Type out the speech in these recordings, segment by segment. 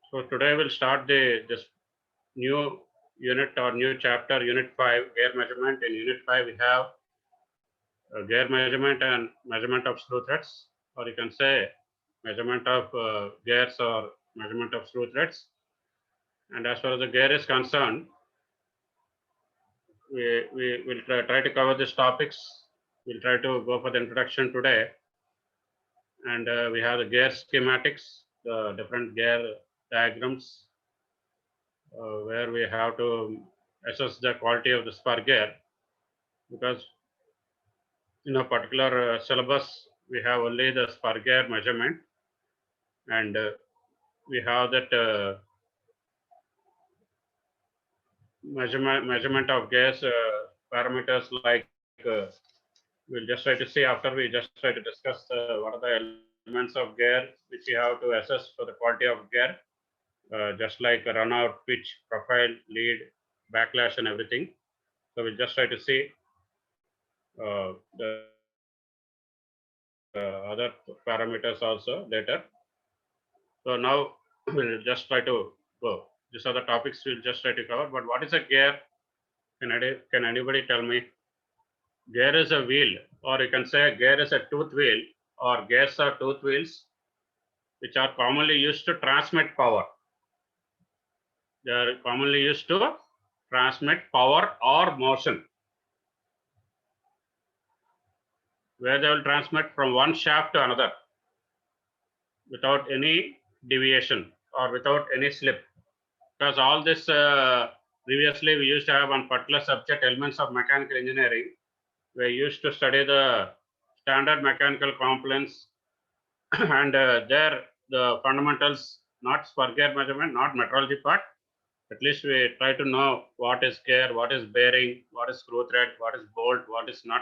So today we'll start this new unit or new chapter, Unit 5, gear measurement. In Unit 5, we have gear measurement and measurement of screw threads, or you can say measurement of gears or measurement of screw threads. And as far as the gear is concerned, we will try to cover these topics. We'll try to go for the introduction today. And we have the gear schematics, the different gear diagrams, where we have to assess the quality of the spur gear, because in a particular syllabus we have only the spur gear measurement, and we have that measurement of gears parameters like we'll just try to see after we just try to discuss what are the elements of gear which we have to assess for the quality of gear, just like run out, pitch, profile, lead, backlash, and everything. So we'll just try to see the other parameters also later. So now we'll just try to go. These are the topics we'll just try to cover. But what is a gear? Can anybody tell me? Gear is a wheel, or you can say gear is a tooth wheel, or gears are tooth wheels, which are commonly used to transmit power. They are commonly used to transmit power or motion, where they will transmit from one shaft to another without any deviation or without any slip. Because all this previously we used to have one particular subject, elements of mechanical engineering. We used to study the standard mechanical components and there the fundamentals, not spur gear measurement, not metrology part. At least we try to know what is gear, what is bearing, what is screw thread, what is bolt, what is nut,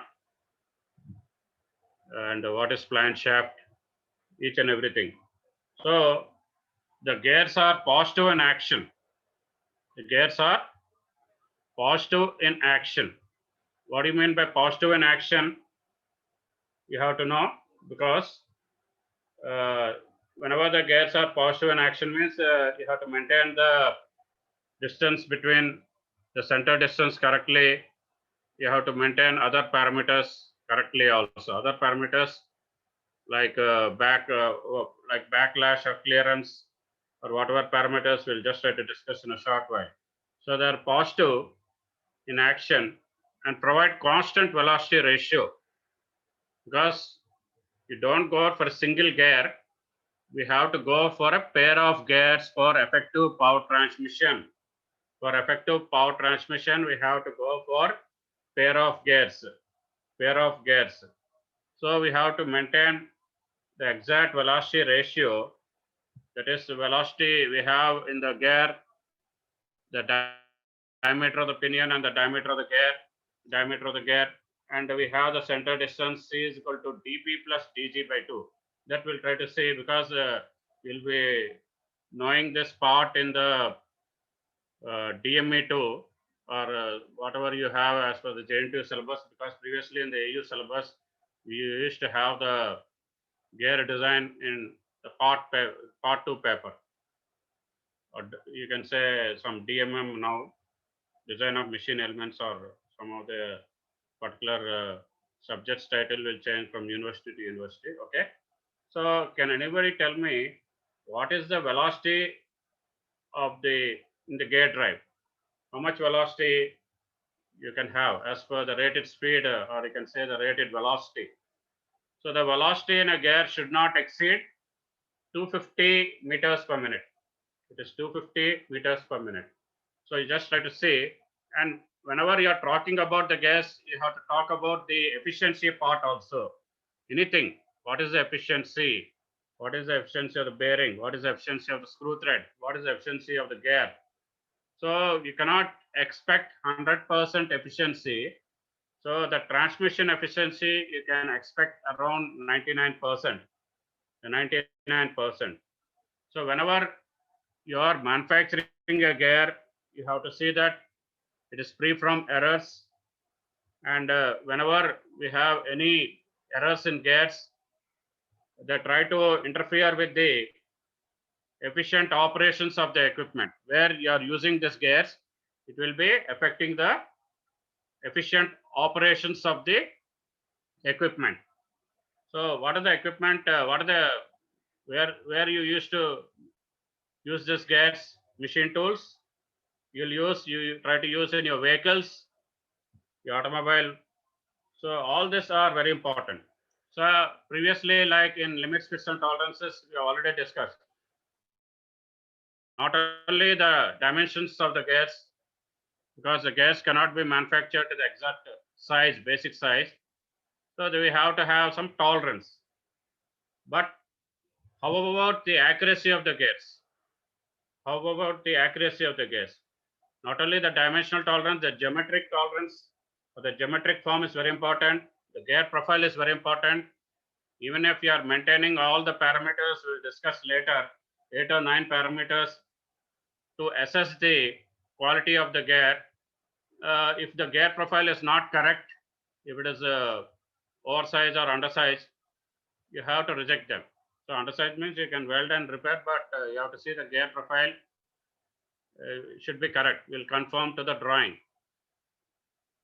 and what is flange shaft, each and everything. So the gears are positive in action. The gears are positive in action. What do you mean by positive in action? You have to know, because whenever the gears are positive in action means you have to maintain the distance between the center distance correctly. You have to maintain other parameters correctly also. Other parameters like like backlash or clearance or whatever parameters we'll just try to discuss in a short while. So they are positive in action and provide constant velocity ratio, because you don't go for a single gear. We have to go for a pair of gears for effective power transmission. For effective power transmission, we have to go for pair of gears. Pair of gears. So we have to maintain the exact velocity ratio. That is the velocity we have in the gear, the diameter of the pinion and the diameter of the gear, and we have the center distance C is equal to dP plus dg by 2. That we'll try to see, because we'll be knowing this part in the DME2 or whatever you have as per the JNTU syllabus, because previously in the AU syllabus we used to have the gear design in the part 2 paper, or you can say some DMM now, design of machine elements, or some of the particular subjects title will change from university to university. Okay, so can anybody tell me what is the velocity of the in the gear drive? How much velocity you can have as per the rated speed, or you can say the rated velocity. So the velocity in a gear should not exceed 250 meters per minute. It is 250 meters per minute. So you just try to see, and whenever you are talking about the gas, you have to talk about the efficiency part also. Anything, what is the efficiency? What is the efficiency of the bearing? What is the efficiency of the screw thread? What is the efficiency of the gear? So you cannot expect 100% efficiency. So the transmission efficiency you can expect around 99%. The 99%. So whenever you are manufacturing a gear, you have to see that it is free from errors. And whenever we have any errors in gears, they try to interfere with the efficient operations of the equipment. Where you are using this gas, it will be affecting the efficient operations of the equipment. So what are the equipment, what are the, where you used to use this gas? Machine tools you try to use in your vehicles, your automobile. So all these are very important. So previously, like in limits, fits and tolerances, we have already discussed. Not only the dimensions of the gas, because the gas cannot be manufactured to the exact size, basic size. So we have to have some tolerance. But how about the accuracy of the gas? How about the accuracy of the gas? Not only the dimensional tolerance, the geometric tolerance, or the geometric form is very important. The gear profile is very important. Even if you are maintaining all the parameters, we'll discuss later, 8 or 9 parameters to assess the quality of the gear. If the gear profile is not correct, if it is oversized or undersized, you have to reject them. So undersized means you can weld and repair, but you have to see the gear profile should be correct. Will conform to the drawing.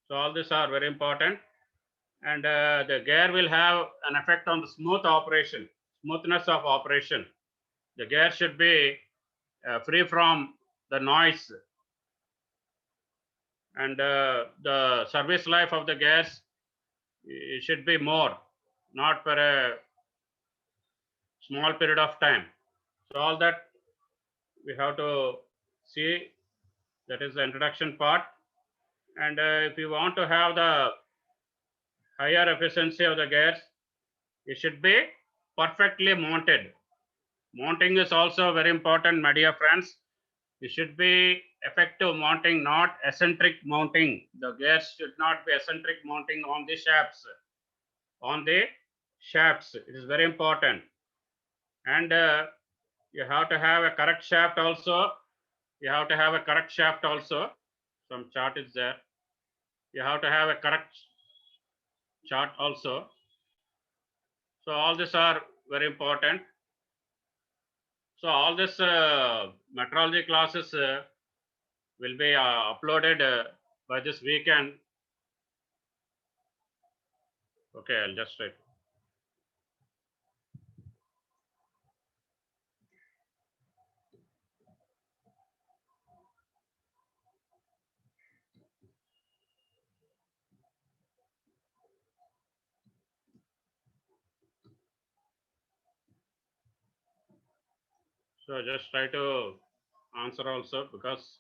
So all these are very important, and the gear will have an effect on the smooth operation, smoothness of operation. The gear should be free from the noise, and the service life of the gears it should be more, not for a small period of time. So all that we have to see. That is the introduction part. And if you want to have the higher efficiency of the gears, it should be perfectly mounted. Mounting is also very important, my dear friends. It should be effective mounting, not eccentric mounting. The gears should not be eccentric mounting on the shafts. On the shafts, it is very important. And you have to have a correct shaft also. You have to have a correct shaft also. Some chart is there. You have to have a correct chart also. So all these are very important. So all this metrology classes will be uploaded by this weekend. Okay, I'll just write. So just try to answer also, because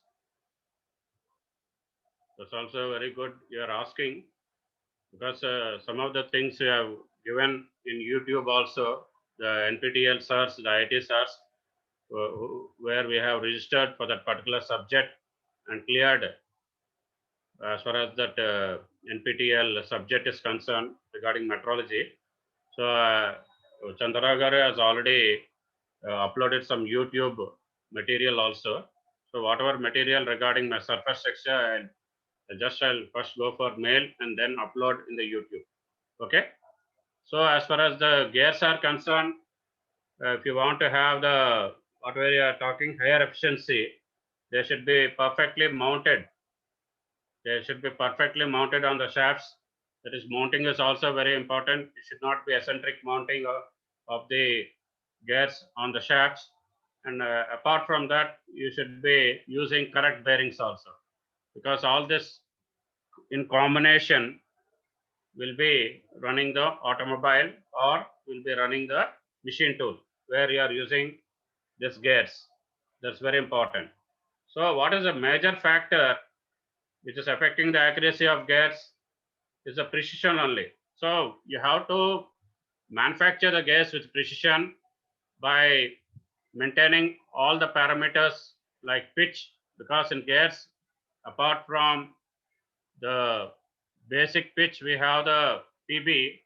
that's also very good you are asking, because some of the things you have given in YouTube also, the NPTEL sirs, the IT sirs, where we have registered for that particular subject and cleared as far as that NPTEL subject is concerned regarding metrology. So Chandra has already uploaded some YouTube material also. So whatever material regarding my surface structure, I'll first go for mail and then upload in the YouTube. Okay. So as far as the gears are concerned, if you want to have the whatever you are talking higher efficiency, they should be perfectly mounted. They should be perfectly mounted on the shafts. That is, mounting is also very important. It should not be eccentric mounting of the gears on the shafts. And apart from that, you should be using correct bearings also, because all this in combination will be running the automobile or will be running the machine tool where you are using this gears. That's very important. So what is a major factor which is affecting the accuracy of gears? Is the precision only. So you have to manufacture the gears with precision by maintaining all the parameters like pitch, because in gears, apart from the basic pitch, we have the PB.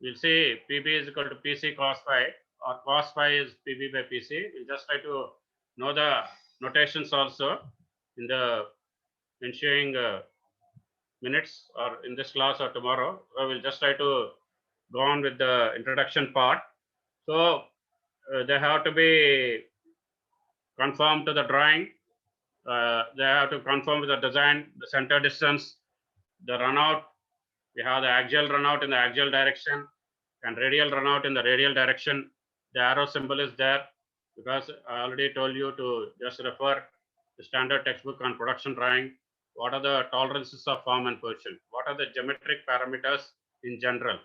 We'll see PB is equal to PC cos phi, or cos phi is PB by PC. We'll just try to know the notations also in the ensuing minutes, or in this class or tomorrow. So we'll just try to go on with the introduction part. So they have to be conform to the drawing. They have to conform with the design, the center distance, the runout. We have the axial runout in the axial direction and radial runout in the radial direction. The arrow symbol is there because I already told you to just refer the standard textbook on production drawing. What are the tolerances of form and position? What are the geometric parameters in general?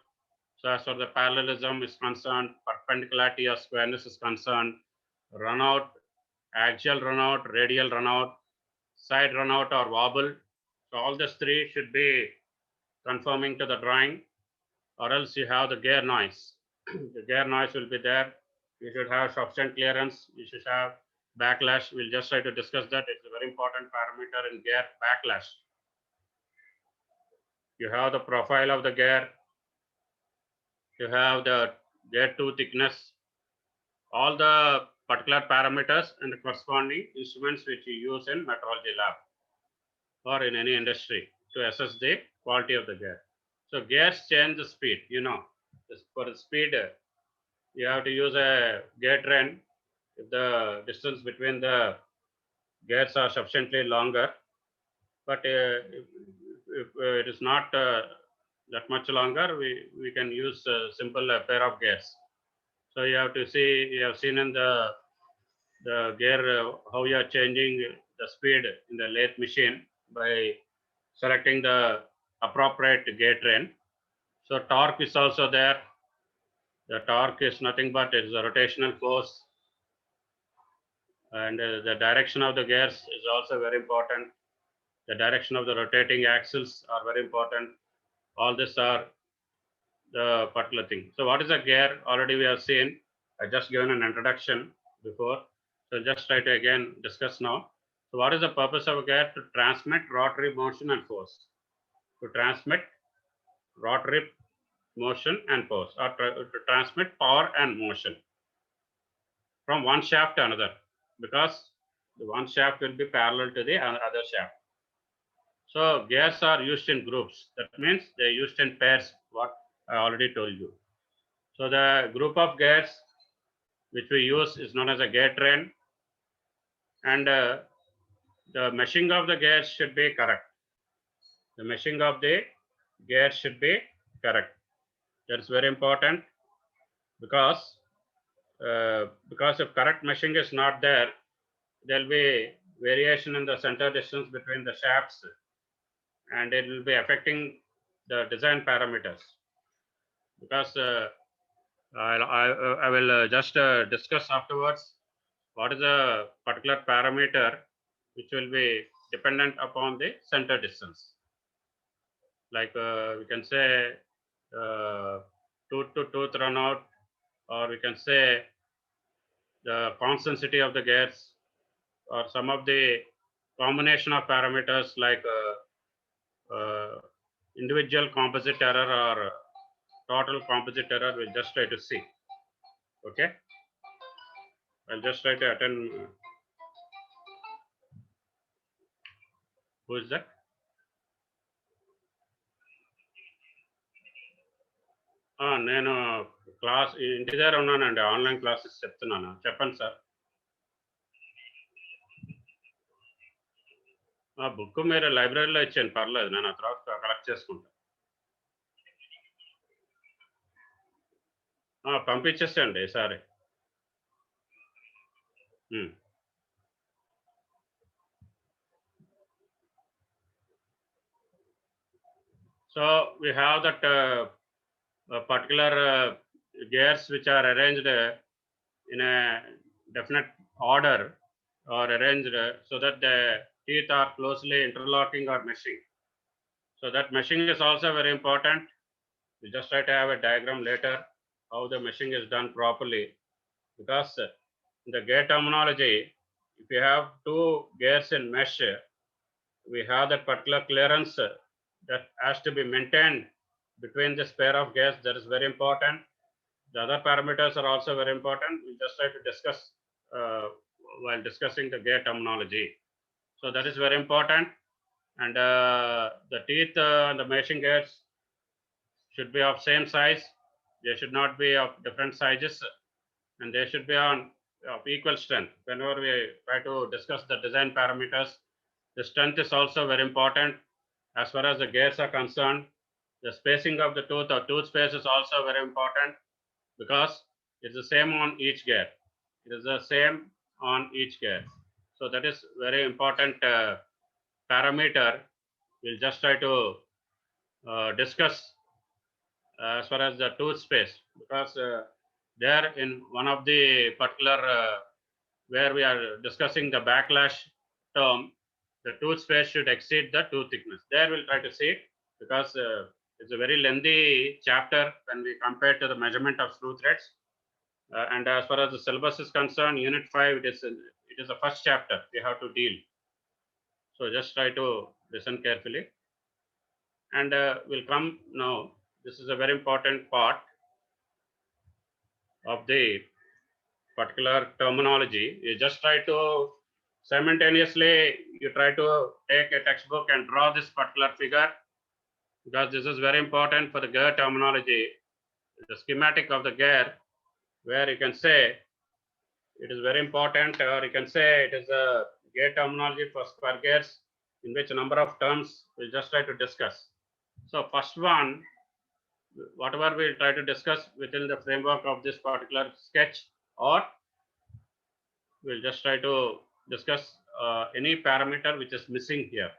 So as far as the parallelism is concerned, perpendicularity or squareness is concerned, runout, axial runout, radial runout, side runout or wobble. So all these three should be conforming to the drawing, or else you have the gear noise. The gear noise will be there. You should have sufficient clearance. You should have backlash. We'll just try to discuss that. It's a very important parameter in gear, backlash. You have the profile of the gear. You have the gear tooth thickness. All the particular parameters and the corresponding instruments which you use in metrology lab or in any industry to assess the quality of the gear. So gears change the speed, for the speed, you have to use a gear train if the distance between the gears are sufficiently longer. But if it is not that much longer, we can use a simple pair of gears. So you have to see, you have seen in the gear how you are changing the speed in the lathe machine by selecting the appropriate gear train. So torque is also there. The torque is nothing but it's a rotational force, and the direction of the gears is also very important. The direction of the rotating axles are very important. All this are the particular thing. So what is a gear? Already we have seen. I just given an introduction before. So just try to again discuss now. So what is the purpose of a gear? To transmit rotary motion and force. To transmit rotary motion and force, or to transmit power and motion from one shaft to another, because the one shaft will be parallel to the other shaft. So gears are used in groups. That means they're used in pairs, what I already told you. So the group of gears which we use is known as a gear train, and the meshing of the gears should be correct. The meshing of the gears should be correct. That's very important, because if correct meshing is not there, there will be variation in the center distance between the shafts, and it will be affecting the design parameters. Because I will just discuss afterwards what is a particular parameter which will be dependent upon the center distance. Like we can say tooth to tooth runout, or we can say the constancy of the gears, or some of the combination of parameters like individual composite error or total composite error. We'll just try to see. Okay, I'll just try to attend. Who is that? నేను class ఇంటి దగ్గర ఉన్నానండి, online classes చెప్తున్నాను. చెప్పండి sir. Book మీరు లైబ్రరీలో ఇచ్చాను, పర్లేదు, నేను ఆ తర్వాత కలెక్ట్ చేసుకుంటాను. పంపించేసేయండి ఈసారి. So we have that particular gears which are arranged in a definite order, or arranged so that the teeth are closely interlocking or meshing. So that meshing is also very important. We just try to have a diagram later how the meshing is done properly, because in the gear terminology, if you have two gears in mesh, we have that particular clearance that has to be maintained between this pair of gears. That is very important. The other parameters are also very important. We just try to discuss while discussing the gear terminology. So that is very important. And the teeth and the meshing gears should be of same size. They should not be of different sizes, and they should be on of equal strength. Whenever we try to discuss the design parameters, the strength is also very important. As far as the gears are concerned, the spacing of the tooth or tooth space is also very important because it's the same on each gear. It is the same on each gear. So that is very important parameter. We'll just try to discuss as far as the tooth space, because there in one of the particular where we are discussing the backlash term, the tooth space should exceed the tooth thickness. There we'll try to see, because it's a very lengthy chapter when we compare to the measurement of screw threads. And as far as the syllabus is concerned, Unit 5, it is the first chapter we have to deal. So just try to listen carefully. And we'll come now. This is a very important part of the particular terminology. You just try to simultaneously, you try to take a textbook and draw this particular figure, because this is very important for the gear terminology. The schematic of the gear, where you can say it is very important, or you can say it is a gear terminology for square gears, in which a number of terms we'll just try to discuss. So first one, whatever we'll try to discuss within the framework of this particular sketch, or we'll just try to discuss any parameter which is missing here.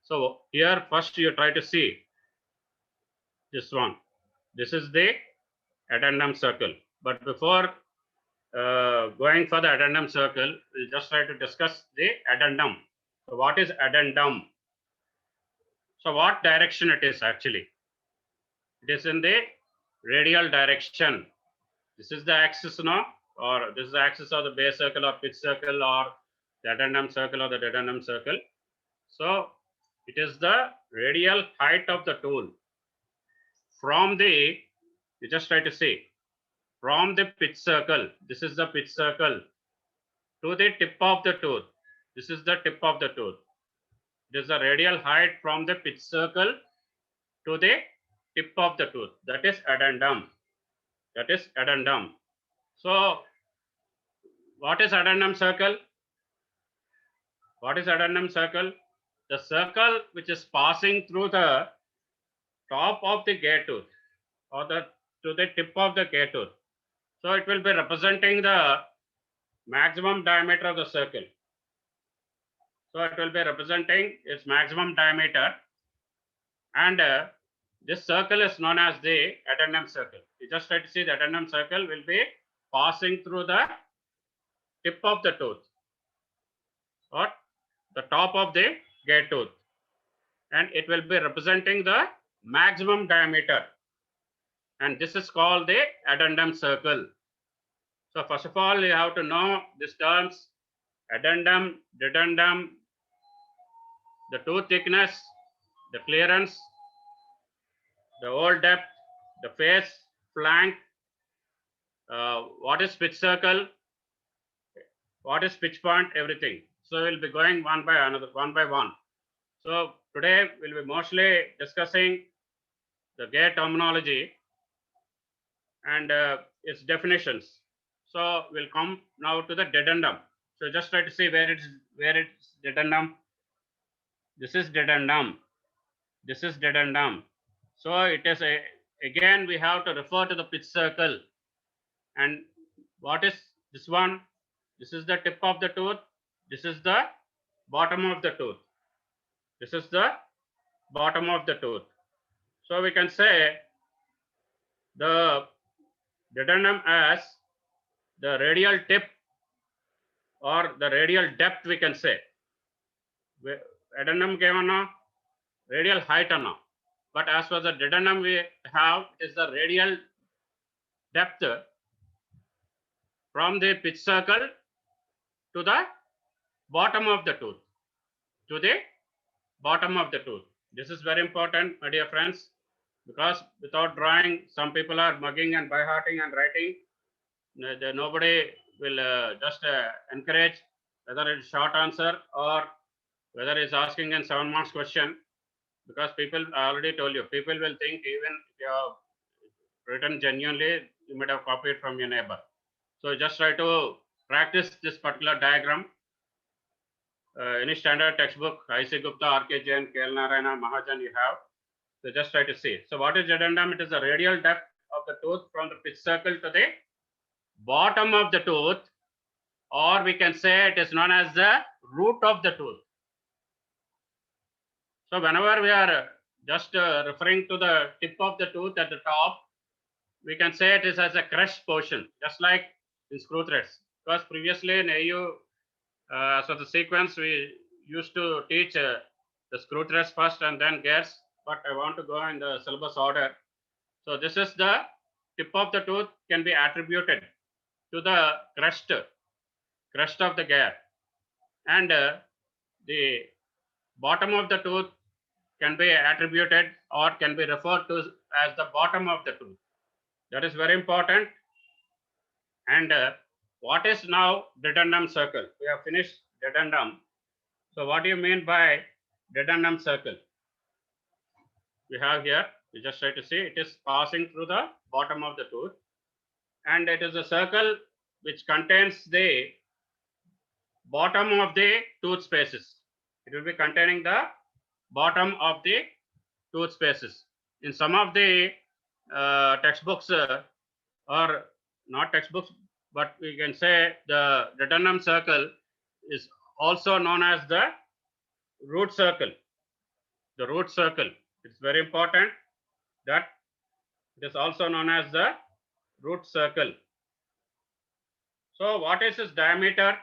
So here first you try to see this one. This is the addendum circle. But before going for the addendum circle, we'll just try to discuss the addendum. So what is addendum? So what direction it is actually? It is in the radial direction. This is the axis now, or this is the axis of the base circle or pitch circle, or the addendum circle or the dedendum circle. So it is the radial height of the tool from the, you just try to see, from the pitch circle, this is the pitch circle, to the tip of the tooth. This is the tip of the tooth. It is the radial height from the pitch circle to the tip of the tooth. That is addendum. That is addendum. So what is addendum circle? What is addendum circle? The circle which is passing through the top of the gear tooth, or to the tip of the gear tooth. So it will be representing the maximum diameter of the circle. So it will be representing its maximum diameter, and this circle is known as the addendum circle. You just try to see the addendum circle will be passing through the tip of the tooth, or the top of the gear tooth, and it will be representing the maximum diameter, and this is called the addendum circle. So first of all, you have to know these terms: addendum, dedendum, the tooth thickness, the clearance, the hole depth, the face, flank, what is pitch circle, what is pitch point, everything. So we'll be going one by one. So today we'll be mostly discussing the gear terminology and its definitions. So we'll come now to the dedendum. So just try to see where it's dedendum. This is dedendum. This is dedendum. So it is again we have to refer to the pitch circle. And what is this one? This is the tip of the tooth. This is the bottom of the tooth. This is the bottom of the tooth. So we can say the dedendum as the radial tip or the radial depth, we can say. Addendum kevana radial height anna. But as for the dedendum we have is the radial depth from the pitch circle to the bottom of the tooth. To the bottom of the tooth. This is very important, my dear friends, because without drawing, some people are mugging and by hearting and writing. Nobody will just encourage whether it's short answer or whether it's asking a 7 marks question, because people, I already told you, people will think even if you have written genuinely, you might have copied from your neighbor. So just try to practice this particular diagram. Any standard textbook, I.C. Gupta, R.K. Jain, K.L. Narayana, Mahajan you have. So just try to see. So what is addendum? It is the radial depth of the tooth from the pitch circle to the bottom of the tooth, or we can say it is known as the root of the tooth. So whenever we are just referring to the tip of the tooth at the top, we can say it is as a crest portion, just like in screw threads. Because previously in AU, so the sequence we used to teach the screw threads first and then gears, but I want to go in the syllabus order. So this is the tip of the tooth can be attributed to the crest of the gear, and the bottom of the tooth can be attributed or can be referred to as the bottom of the tooth. That is very important. And what is now dedendum circle? We have finished dedendum. So what do you mean by dedendum circle? We have here, you just try to see, it is passing through the bottom of the tooth, and it is a circle which contains the bottom of the tooth spaces. It will be containing the bottom of the tooth spaces. In some of the textbooks, or not textbooks, but we can say the dedendum circle is also known as the root circle. The root circle. It's very important that it is also known as the root circle. So what is its diameter?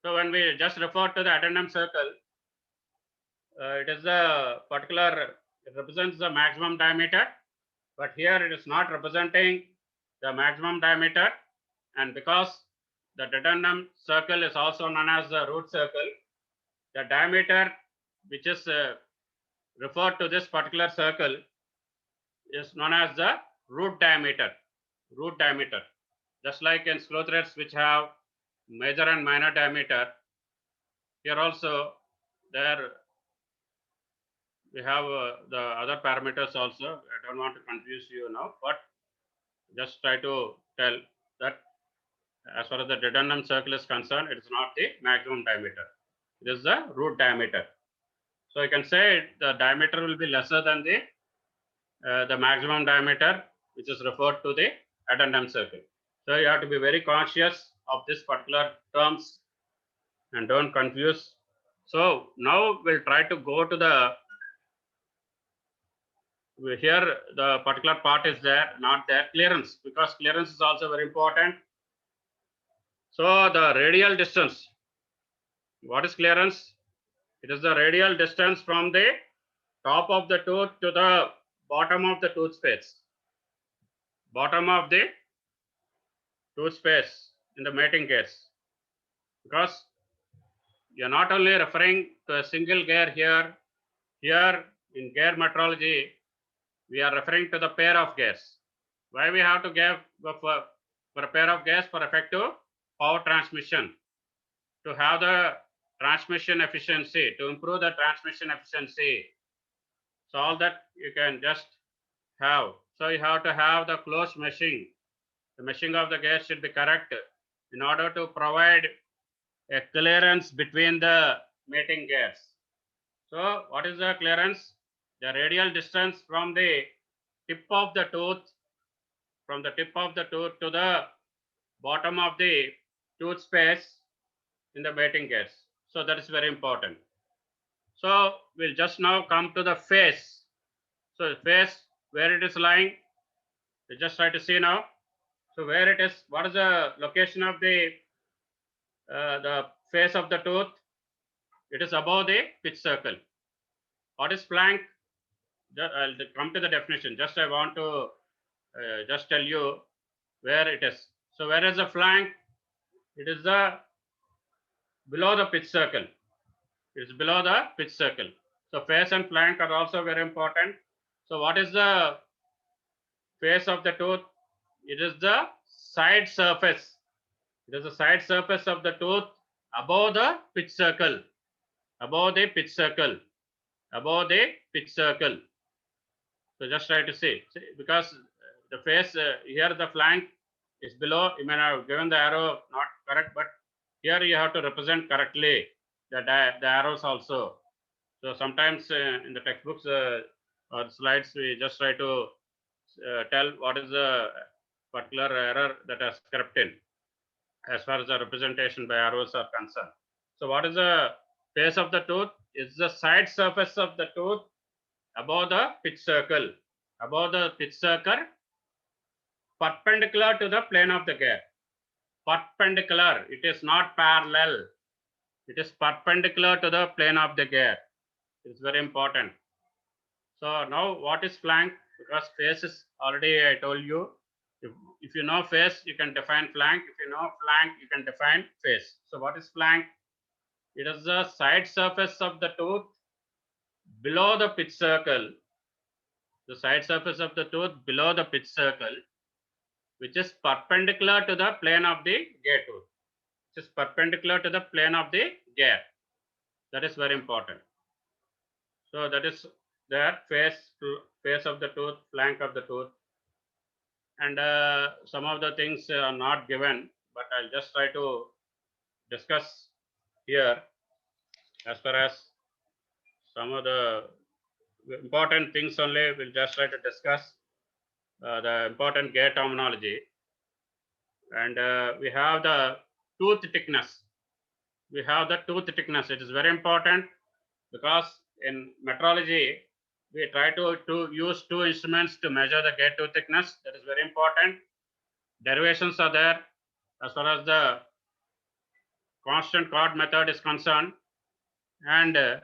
So when we just refer to the addendum circle, it is a particular, it represents the maximum diameter, but here it is not representing the maximum diameter, and because the dedendum circle is also known as the root circle, the diameter which is referred to this particular circle is known as the root diameter. Root diameter. Just like in screw threads which have major and minor diameter, here also there we have the other parameters also. I don't want to confuse you now, but just try to tell that as far as the dedendum circle is concerned, it is not the maximum diameter. It is the root diameter. So you can say the diameter will be lesser than the maximum diameter, which is referred to the addendum circle. So you have to be very conscious of this particular terms and don't confuse. So now we'll try to go to the, here the particular part is there, not there, clearance, because clearance is also very important. So the radial distance, what is clearance? It is the radial distance from the top of the tooth to the bottom of the tooth space. Bottom of the tooth space in the mating gears. Because you're not only referring to a single gear here. Here in gear metrology, we are referring to the pair of gears. Why we have to go for a pair of gears? For effective power transmission. To have the transmission efficiency, to improve the transmission efficiency. So all that you can just have. So you have to have the close meshing. The meshing of the gears should be correct in order to provide a clearance between the mating gears. So what is the clearance? The radial distance from the tip of the tooth, from the tip of the tooth to the bottom of the tooth space in the mating gears. So that is very important. So we'll just now come to the face. So the face, where it is lying, we just try to see now. So where it is, what is the location of the face of the tooth? It is above the pitch circle. What is flank? I'll come to the definition. Just I want to just tell you where it is. So where is the flank? It is below the pitch circle. It is below the pitch circle. So face and flank are also very important. So what is the face of the tooth? It is the side surface. It is the side surface of the tooth above the pitch circle. Above the pitch circle. Above the pitch circle. So just try to see because the face here, the flank is below. You may have given the arrow not correct, but here you have to represent correctly the arrows also. So sometimes in the textbooks or slides, we just try to tell what is the particular error that has crept in as far as the representation by arrows are concerned. So what is the face of the tooth? Is the side surface of the tooth above the pitch circle. Above the pitch circle, perpendicular to the plane of the gear. Perpendicular. It is not parallel. It is perpendicular to the plane of the gear. It's very important. So now what is flank? Because face is already I told you. If you know face, you can define flank. If you know flank, you can define face. So what is flank? It is the side surface of the tooth below the pitch circle. The side surface of the tooth below the pitch circle, which is perpendicular to the plane of the gear tooth. Which is perpendicular to the plane of the gear. That is very important. So that is the face of the tooth, flank of the tooth. And some of the things are not given, but I'll just try to discuss here as far as some of the important things only. We'll just try to discuss the important gear terminology. And we have the tooth thickness. We have the tooth thickness. It is very important because in metrology, we try to use two instruments to measure the gear tooth thickness. That is very important. Derivations are there as far as the constant chord method is concerned, and the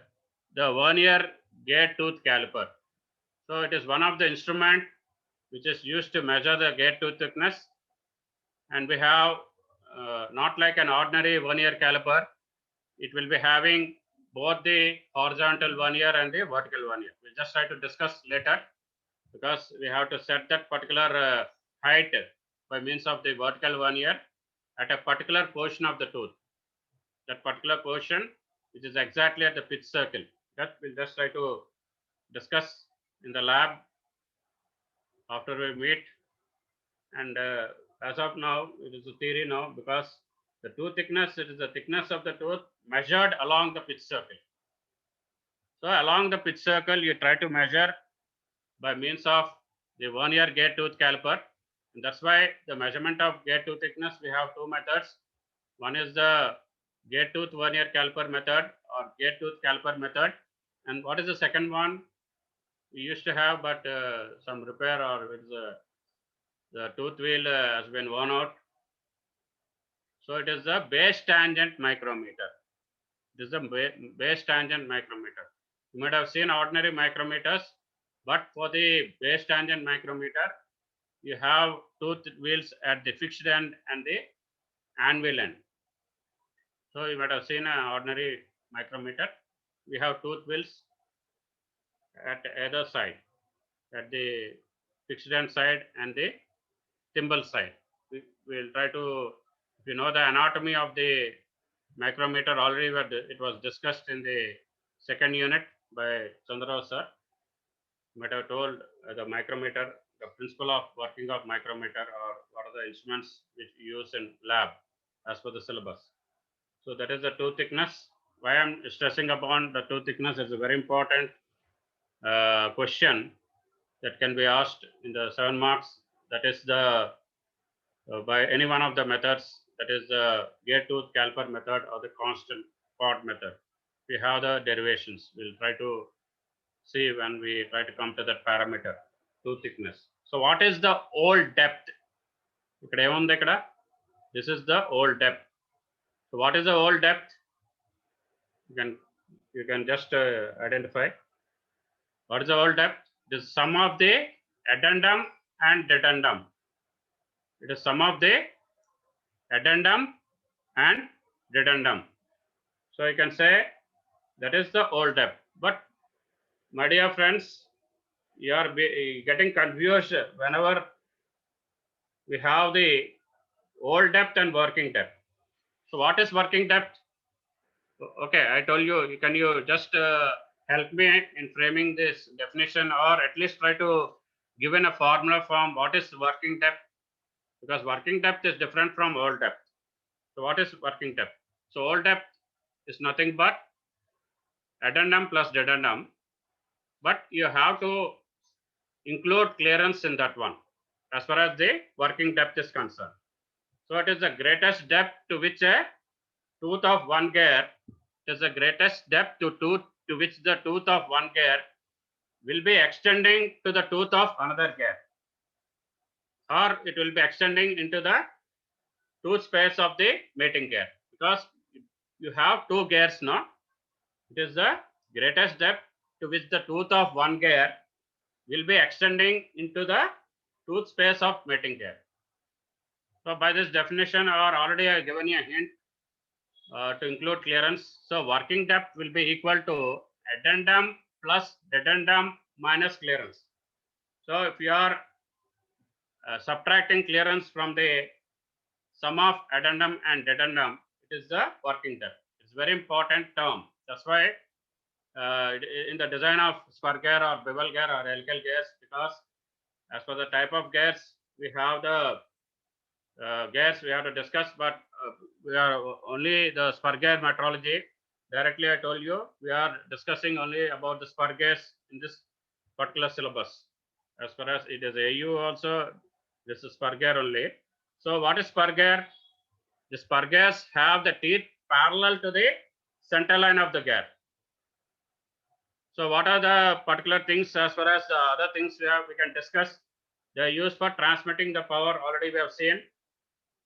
vernier gear tooth caliper. So it is one of the instrument which is used to measure the gear tooth thickness, and we have not like an ordinary vernier caliper. It will be having both the horizontal vernier and the vertical vernier. We'll just try to discuss later because we have to set that particular height by means of the vertical vernier at a particular portion of the tooth. That particular portion, which is exactly at the pitch circle. That we'll just try to discuss in the lab after we meet. And as of now, it is a theory now because the tooth thickness, it is the thickness of the tooth measured along the pitch circle. So along the pitch circle, you try to measure by means of the vernier gear tooth caliper. And that's why the measurement of gear tooth thickness, we have two methods. One is the gear tooth vernier caliper method or gear tooth caliper method. And what is the second one? We used to have, but some repair or it's the tooth wheel has been worn out. So it is the base tangent micrometer. This is the base tangent micrometer. You might have seen ordinary micrometers, but for the base tangent micrometer, you have tooth wheels at the fixed end and the anvil end. So you might have seen an ordinary micrometer. We have tooth wheels at either side, at the fixed end side and the thimble side. We will try to, if you know the anatomy of the micrometer already, it was discussed in the second unit by Chandrao sir. You might have told the micrometer, the principle of working of micrometer, or what are the instruments which you use in lab as per the syllabus. So that is the tooth thickness. Why I'm stressing upon the tooth thickness is a very important question that can be asked in the 7 marks. That is the by any one of the methods. That is the gear tooth caliper method or the constant chord method. We have the derivations. We'll try to see when we try to come to that parameter, tooth thickness. So what is the old depth? This is the old depth. So what is the old depth? You can just identify. What is the old depth? It is sum of the addendum and dedendum. It is sum of the addendum and dedendum. So you can say that is the old depth. But my dear friends, you are getting confused whenever we have the old depth and working depth. So what is working depth? Okay, I told you, can you just help me in framing this definition, or at least try to give in a formula form what is working depth? because working depth is different from old depth. So what is working depth? So old depth is nothing but addendum plus dedendum, but you have to include clearance in that one as far as the working depth is concerned. So it is the greatest depth to which a tooth of one gear is the greatest depth to which the tooth of one gear will be extending to the tooth of another gear, or it will be extending into the tooth space of the mating gear, because you have two gears now. It is the greatest depth to which the tooth of one gear will be extending into the tooth space of mating gear. So by this definition, or already I have given you a hint to include clearance. So working depth will be equal to addendum plus dedendum minus clearance. So if you are subtracting clearance from the sum of addendum and dedendum, it is the working depth. It's a very important term. That's why in the design of spur gear or bevel gear or helical gears, because as for the type of gears, we have the gears we have to discuss, but we are only the spur gear metrology. Directly, I told you, we are discussing only about the spur gears in this particular syllabus. As far as it is AU also, this is spur gear only. So what is spur gear? The spur gears have the teeth parallel to the center line of the gear. So what are the particular things as far as the other things we can discuss? They are used for transmitting the power. Already we have seen.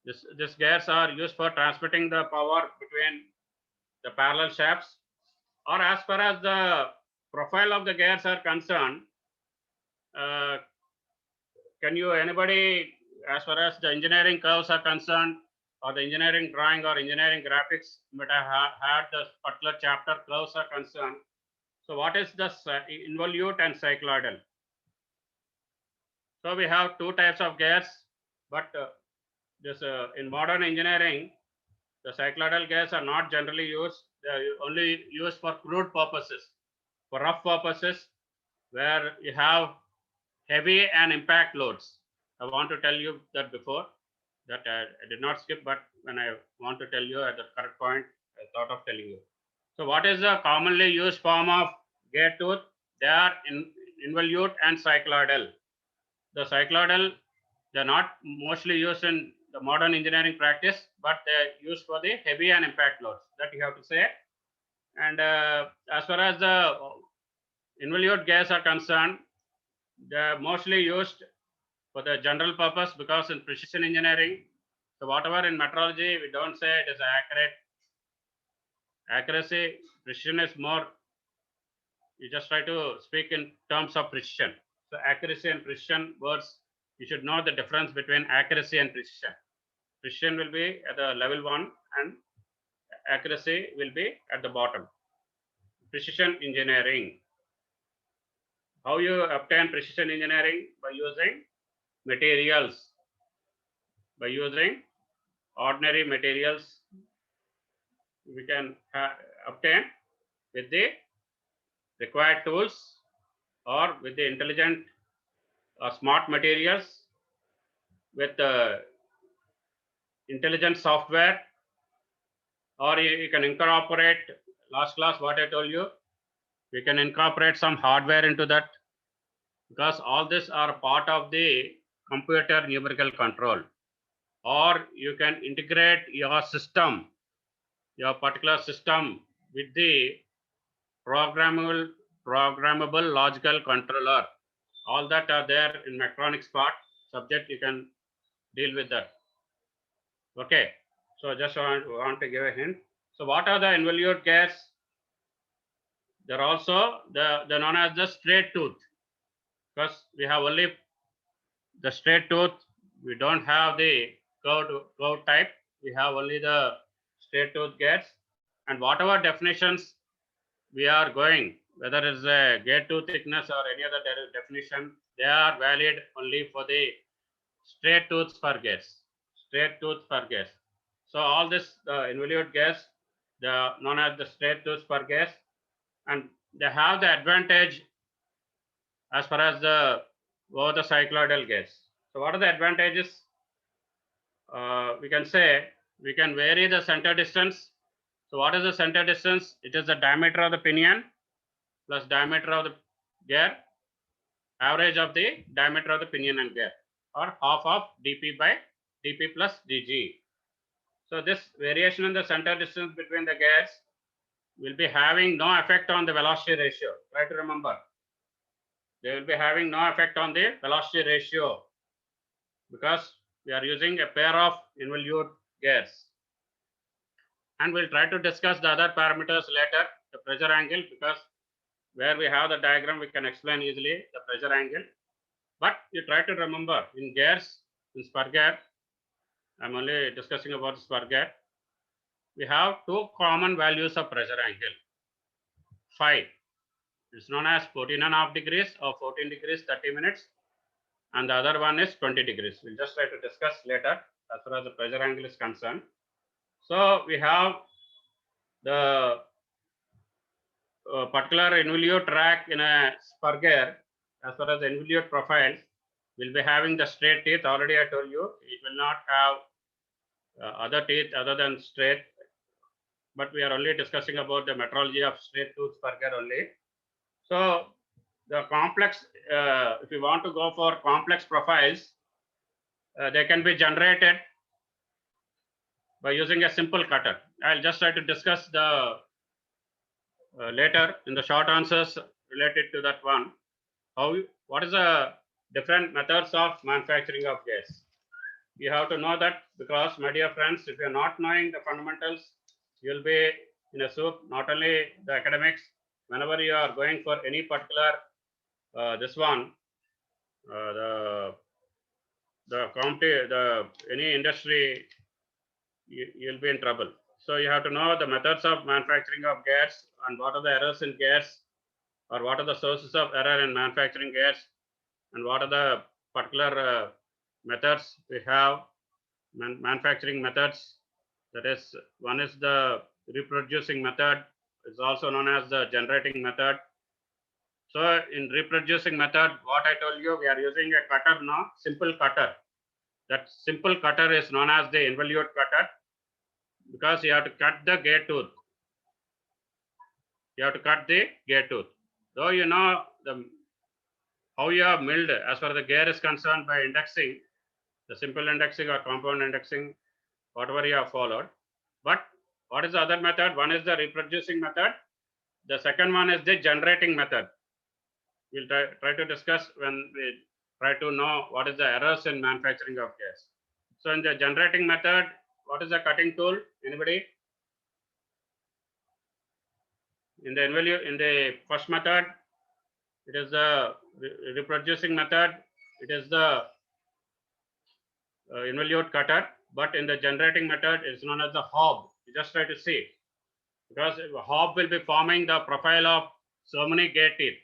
These gears are used for transmitting the power between the parallel shafts, or as far as the profile of the gears are concerned, can you anybody, as far as the engineering curves are concerned, or the engineering drawing or engineering graphics, but I had the particular chapter curves are concerned. So what is the involute and cycloidal? So we have two types of gears, but this in modern engineering, the cycloidal gears are not generally used. They are only used for crude purposes, for rough purposes, where you have heavy and impact loads. I want to tell you that before, that I did not skip, but when I want to tell you at the correct point, I thought of telling you. So what is the commonly used form of gear tooth? They are involute and cycloidal. The cycloidal, they are not mostly used in the modern engineering practice, but they are used for the heavy and impact loads, that you have to say. And as far as the involute gears are concerned, they are mostly used for the general purpose, because in precision engineering, so whatever in metrology, we don't say it is accurate. Accuracy, precision is more, you just try to speak in terms of precision. So accuracy and precision words, you should know the difference between accuracy and precision. Precision will be at the level 1 and accuracy will be at the bottom. Precision engineering. How you obtain precision engineering? By using materials. By using ordinary materials, we can obtain with the required tools, or with the intelligent or smart materials, with intelligent software, or you can incorporate, last class what I told you, we can incorporate some hardware into that, because all this are part of the computer numerical control. Or you can integrate your system, your particular system, with the programmable logical controller. All that are there in mechatronics part subject. You can deal with that. Okay. So just want to give a hint. So what are the involute gears? They're also they're known as the straight tooth, because we have only the straight tooth. We don't have the curved type. We have only the straight tooth gears. And whatever definitions we are going, whether it's a gear tooth thickness or any other definition, they are valid only for the straight tooth spur gears. Straight tooth spur gears. So all this involute gears, they are known as the straight tooth spur gears, and they have the advantage as far as the over the cycloidal gears. So what are the advantages? we can say we can vary the center distance. So what is the center distance? It is the diameter of the pinion plus diameter of the gear, average of the diameter of the pinion and gear, or half of dp by dp plus dg. So this variation in the center distance between the gears will be having no effect on the velocity ratio. Try to remember. They will be having no effect on the velocity ratio because we are using a pair of involute gears. And we'll try to discuss the other parameters later, the pressure angle, because where we have the diagram, we can explain easily the pressure angle. But you try to remember in gears, in spur gear, I'm only discussing about spur gear. We have two common values of pressure angle. Phi, it's known as 14.5 degrees or 14 degrees 30 minutes, and the other one is 20 degrees. We'll just try to discuss later as far as the pressure angle is concerned. So we have the particular involute rack in a spur gear. As far as the involute profiles, will be having the straight teeth. Already I told you it will not have other teeth other than straight, but we are only discussing about the metrology of straight tooth spur gear only. So the complex, if you want to go for complex profiles, they can be generated by using a simple cutter. I'll just try to discuss the later in the short answers related to that one. What is the different methods of manufacturing of gas? You have to know that, because my dear friends, if you're not knowing the fundamentals, you'll be in a soup. Not only the academics, whenever you are going for any particular any industry, you'll be in trouble. So you have to know the methods of manufacturing of gas and what are the errors in gas, or what are the sources of error in manufacturing gas, and what are the particular methods we have, manufacturing methods. That is, one is the reproducing method. It's also known as the generating method. So in reproducing method, what I told you, we are using a cutter now, simple cutter. That simple cutter is known as the involute cutter, because you have to cut the gate tooth. You have to cut the gate tooth. Though you know how you have milled as far as the gear is concerned by indexing, the simple indexing or compound indexing, whatever you have followed. But what is the other method? One is the reproducing method. The second one is the generating method. We'll try to discuss when we try to know what is the errors in manufacturing of gas. So in the generating method, what is the cutting tool? Anybody? In the first method, it is the reproducing method. It is the involute cutter. But in the generating method, it's known as the hob. You just try to see, because a hob will be forming the profile of so many gate teeth.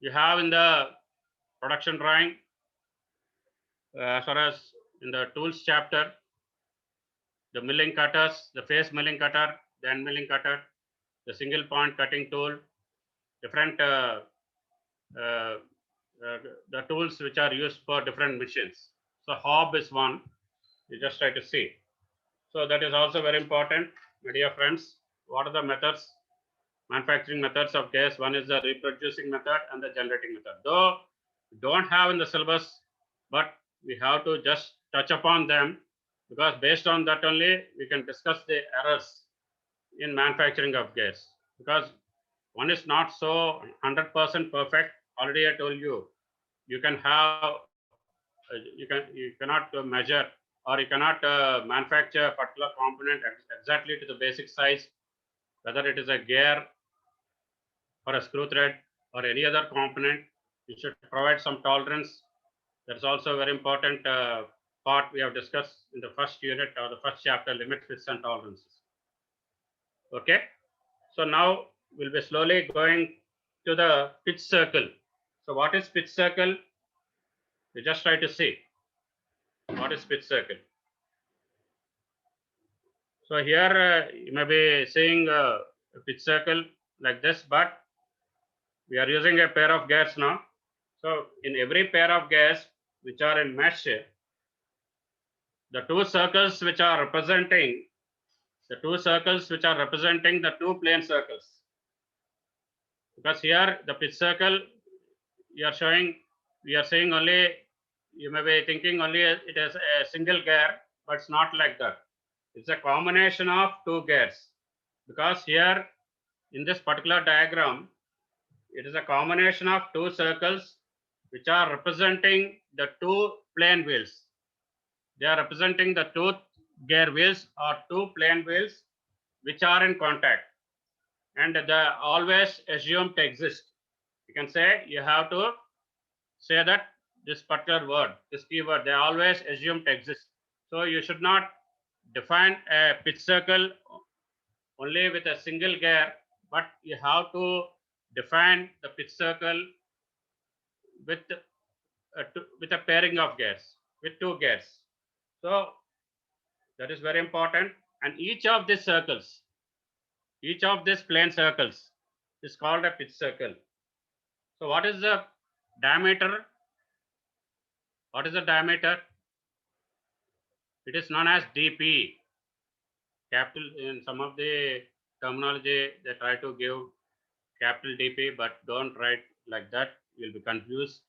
You have in the production drawing, as far as in the tools chapter, the milling cutters, the face milling cutter, the end milling cutter, the single point cutting tool, different the tools which are used for different machines. So hob is one. You just try to see. So that is also very important, my dear friends. What are the methods, manufacturing methods of gas? One is the reproducing method and the generating method. Though we don't have in the syllabus, but we have to just touch upon them, because based on that only we can discuss the errors in manufacturing of gas. Because one is not so 100% perfect. Already I told you, you can have, you cannot measure, or you cannot manufacture a particular component exactly to the basic size, whether it is a gear or a screw thread or any other component. You should provide some tolerance. That's also a very important part we have discussed in the first unit or the first chapter, limit fits and tolerances. Okay, so now we'll be slowly going to the pitch circle. So what is pitch circle? We just try to see what is pitch circle. So here you may be seeing a pitch circle like this, but we are using a pair of gears now. So in every pair of gears which are in mesh, the two circles which are representing the two plane circles. Because here the pitch circle we are saying only, you may be thinking only it is a single gear, but it's not like that. It's a combination of two gears, because here in this particular diagram, it is a combination of two circles which are representing the two plane wheels. They are representing the two gear wheels or two plane wheels which are in contact, and they always assumed to exist. You can say, you have to say that this particular word, this keyword, they always assume to exist. So you should not define a pitch circle only with a single gear, but you have to define the pitch circle with with a pairing of gears, with two gears. So that is very important. And each of these plane circles is called a pitch circle. So what is the diameter? What is the diameter? It is known as dp. Capital, in some of the terminology, they try to give capital dp, but don't write like that. You'll be confused.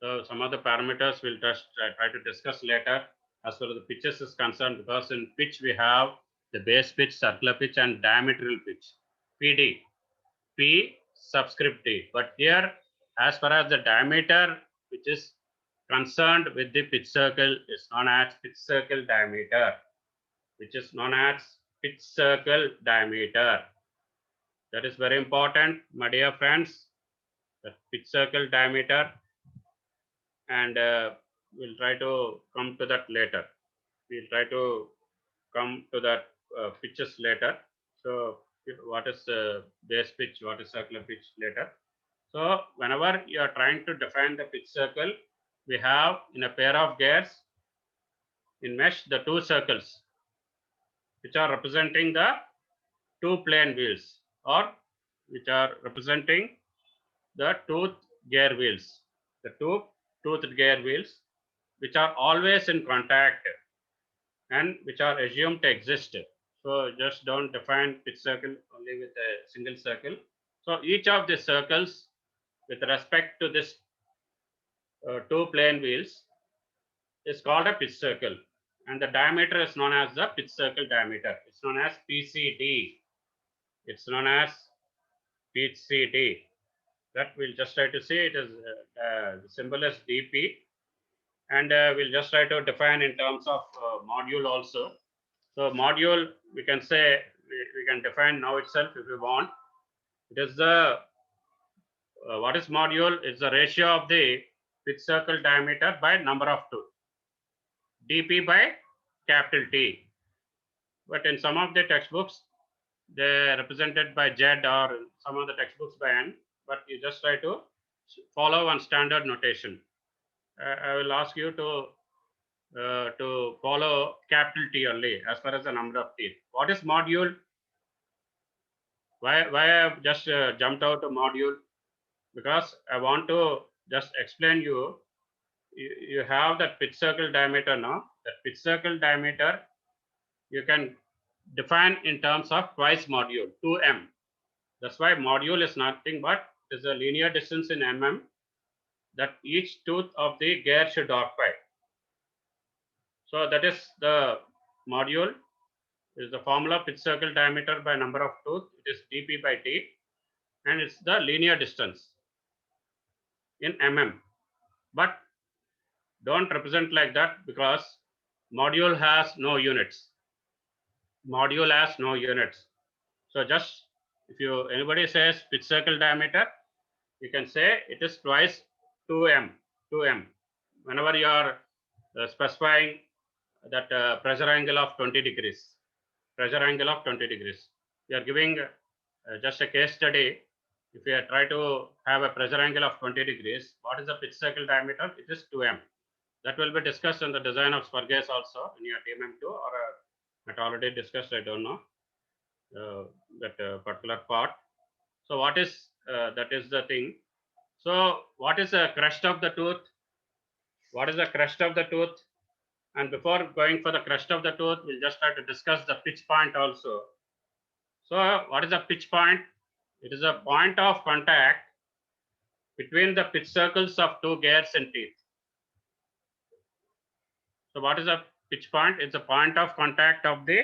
So some of the parameters we'll just try to discuss later as far as the pitches is concerned, because in pitch we have the base pitch, circular pitch, and diametral pitch. PD, P subscript D. But here, as far as the diameter which is concerned with the pitch circle, is known as pitch circle diameter, which is known as pitch circle diameter. That is very important, my dear friends, the pitch circle diameter, and we'll try to come to that later. We'll try to come to that pitches later. So what is base pitch, what is circular pitch later. So whenever you are trying to define the pitch circle, we have in a pair of gears in mesh the two circles which are representing the two plane wheels, or which are representing the tooth gear wheels, the two toothed gear wheels, which are always in contact and which are assumed to exist. So just don't define pitch circle only with a single circle. So each of the circles with respect to this two plane wheels is called a pitch circle, and the diameter is known as the pitch circle diameter. It's known as PCD. It's known as PCD. That we'll just try to see. It is the symbol is dp, and we'll just try to define in terms of module also. So module, we can say, we can define now itself if we want. It is the what is module? It's the ratio of the pitch circle diameter by number of two, dp by capital T. But in some of the textbooks, they're represented by Z, or some of the textbooks by N. But you just try to follow one standard notation. I will ask you to follow capital T only as far as the number of teeth. What is module? Why I have just jumped out to module? Because I want to just explain you. You have that pitch circle diameter now. That pitch circle diameter you can define in terms of twice module, 2m. That's why module is nothing but is a linear distance in mm that each tooth of the gear should occupy. So that is the module. Is the formula pitch circle diameter by number of tooth. It is dp by t, and it's the linear distance in mm. But don't represent like that, because module has no units. Module has no units. So just if you anybody says pitch circle diameter, you can say it is twice 2m. Whenever you are specifying that pressure angle of 20 degrees, we are giving just a case study. If you try to have a pressure angle of 20 degrees, what is the pitch circle diameter? It is 2m. That will be discussed in the design of spur gears also in your DMM2, or it already discussed, I don't know, that particular part. So what is, that is the thing. So what is the crest of the tooth? What is the crest of the tooth? And before going for the crest of the tooth, we'll just try to discuss the pitch point also. So what is the pitch point? It is a point of contact between the pitch circles of two gears in teeth. So what is a pitch point? It's a point of contact of the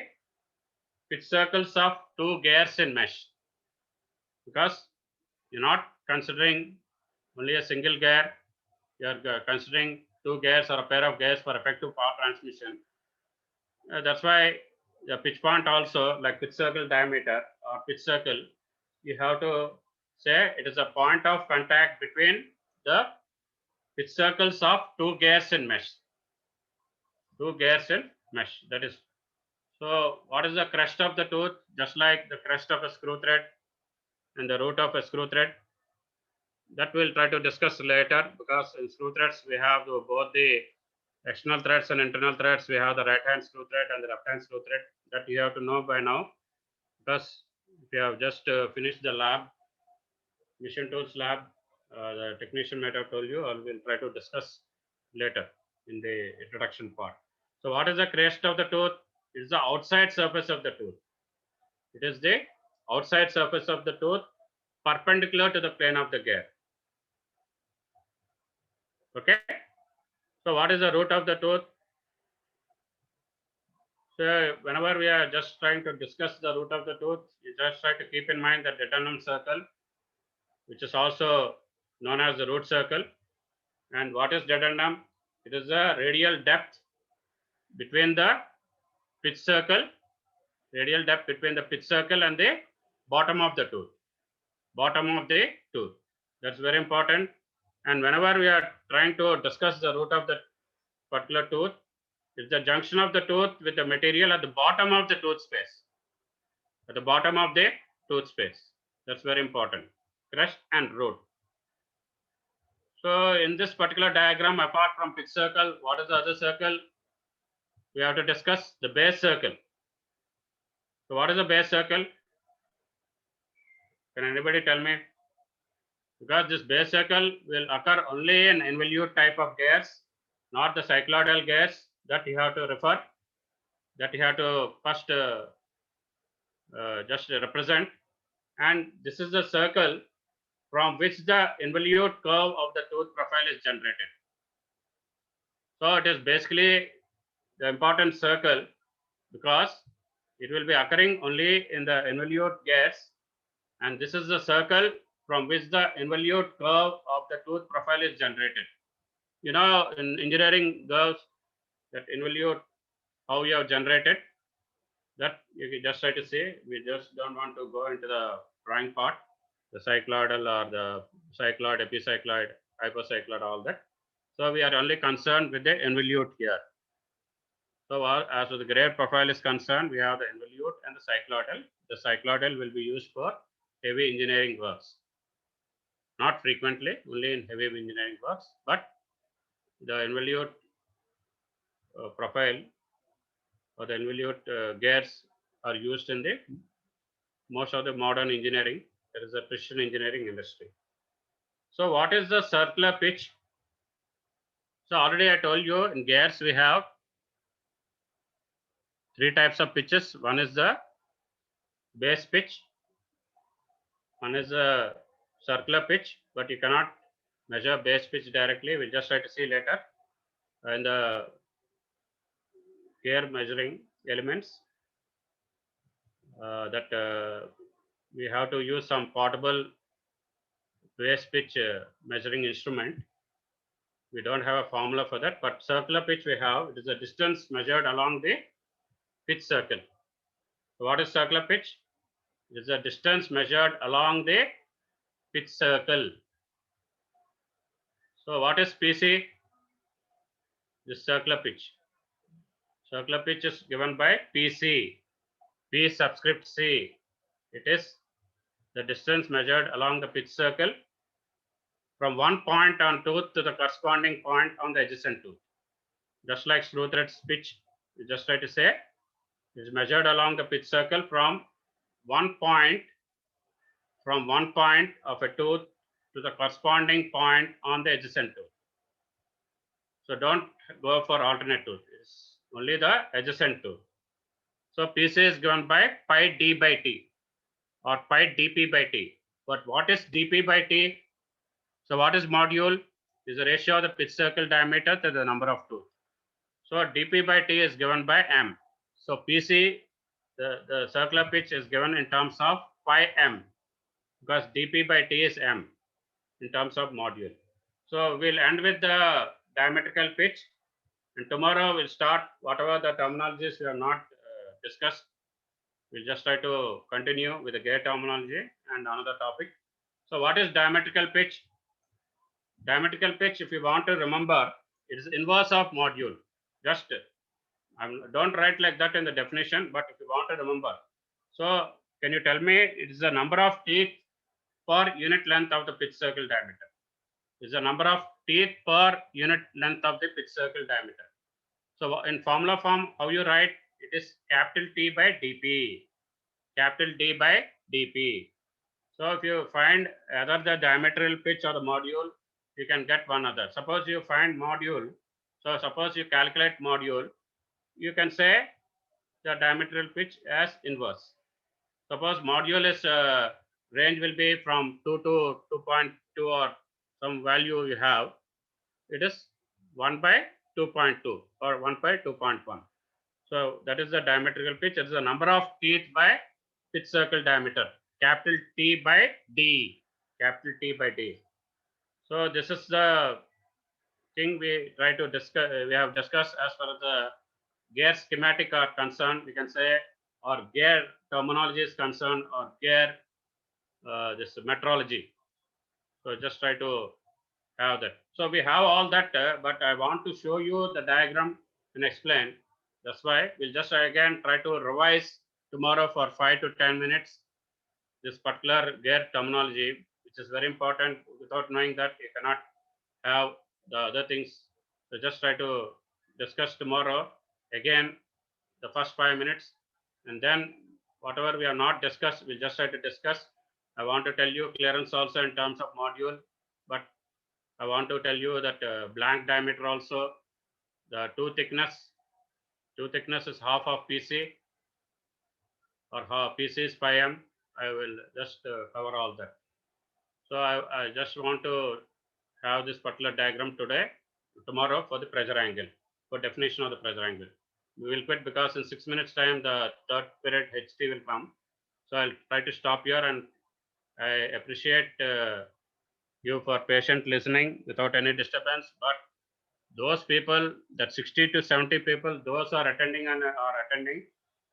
pitch circles of two gears in mesh. Because you're not considering only a single gear, you're considering two gears or a pair of gears for effective power transmission. That's why the pitch point also, like pitch circle diameter or pitch circle, you have to say it is a point of contact between the pitch circles of two gears in mesh. Two gears in mesh, that is. So what is the crest of the tooth? Just like the crest of a screw thread and the root of a screw thread. That we'll try to discuss later, because in screw threads we have both the external threads and internal threads. We have the right hand screw thread and the left hand screw thread, that you have to know by now, because if you have just finished the lab, mission tools lab, the technician might have told you, or we'll try to discuss later in the introduction part. So what is the crest of the tooth? It is the outside surface of the tooth. It is the outside surface of the tooth perpendicular to the plane of the gear. Okay. So what is the root of the tooth? So whenever we are just trying to discuss the root of the tooth, you just try to keep in mind the dedennum circle, which is also known as the root circle. And what is dedennum? It is the radial depth between the pitch circle, radial depth between the pitch circle and the bottom of the tooth. Bottom of the tooth. That's very important. And whenever we are trying to discuss the root of the particular tooth, it's the junction of the tooth with the material at the bottom of the tooth space. At the bottom of the tooth space. That's very important. Crest and root. So in this particular diagram, apart from pitch circle, what is the other circle? We have to discuss the base circle. So what is the base circle? Can anybody tell me? Because this base circle will occur only in involute type of gears, not the cycloidal gears, that you have to refer, that you have to first just represent. And this is the circle from which the involute curve of the tooth profile is generated. So it is basically the important circle, because it will be occurring only in the involute gears, and this is the circle from which the involute curve of the tooth profile is generated. You know, in engineering girls, that involute, how you have generated, that you can just try to say, we just don't want to go into the drawing part, the cycloidal or the cycloid, epicycloid, hypocycloid, all that. So we are only concerned with the involute here. So as the grade profile is concerned, we have the involute and the cycloidal. The cycloidal will be used for heavy engineering works. Not frequently, only in heavy engineering works, but the involute profile or the involute gears are used in the most of the modern engineering. There is a precision engineering industry. So what is the circular pitch? So already I told you, in gears we have three types of pitches. One is the base pitch, one is the circular pitch, but you cannot measure base pitch directly. We just try to see later in the gear measuring elements that we have to use some portable base pitch measuring instrument. We don't have a formula for that, but circular pitch we have. It is a distance measured along the pitch circle. So what is circular pitch? It is a distance measured along the pitch circle. So what is PC? This circular pitch. Circular pitch is given by PC. P subscript C. It is the distance measured along the pitch circle from one point on tooth to the corresponding point on the adjacent tooth. Just like screw threads pitch, you just try to say, it is measured along the pitch circle from one point of a tooth to the corresponding point on the adjacent tooth. So don't go for alternate tooth. only the adjacent two. So PC is given by pi d by t or pi dp by t. But what is dp by t? So what is module? Is the ratio of the pitch circle diameter to the number of tooth. So dp by t is given by m. So PC, the circular pitch is given in terms of pi m, because dp by t is m in terms of module. So we'll end with the diametrical pitch, and tomorrow we'll start whatever the terminologies we have not discussed. We'll just try to continue with the gear terminology and another topic. So what is diametrical pitch? Diametrical pitch, if you want to remember, it is inverse of module. Just don't write like that in the definition, but if you want to remember. So can you tell me it is the number of teeth per unit length of the pitch circle diameter? Is the number of teeth per unit length of the pitch circle diameter. So in formula form, how you write? It is capital T by dp. Capital D by dp. So if you find either the diametral pitch or the module, you can get one other. Suppose you find module. So suppose you calculate module, you can say the diametral pitch as inverse. Suppose module is range will be from 2 to 2.2 or some value you have. It is 1 by 2.2 or 1 by 2.1. So that is the diametrical pitch. It is the number of teeth by pitch circle diameter. Capital T by D. Capital T by D. So this is the thing we try to discuss. We have discussed as far as the gear schematic are concerned. We can say, or gear terminology is concerned, or gear this metrology. So just try to have that. So we have all that, but I want to show you the diagram and explain. That's why we'll just again try to revise tomorrow for 5 to 10 minutes this particular gear terminology, which is very important. Without knowing that, you cannot have the other things. So just try to discuss tomorrow again the first 5 minutes, and then whatever we have not discussed, we'll just try to discuss. I want to tell you clearance also in terms of module, but I want to tell you that blank diameter also, the two thickness is half of PC, or half PC is pi m. I will just cover all that. So I just want to have this particular diagram today, tomorrow for the pressure angle, for definition of the pressure angle. We will quit because in 6 minutes time the third period HT will come. So I'll try to stop here, and I appreciate you for patient listening without any disturbance. But those people, that 60 to 70 people, those are attending and are attending,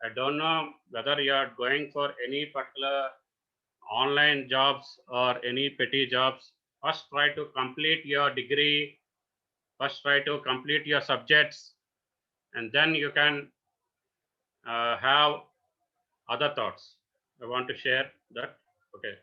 I don't know whether you are going for any particular online jobs or any petty jobs. First try to complete your degree, first try to complete your subjects, and then you can have other thoughts. I want to share that. Okay.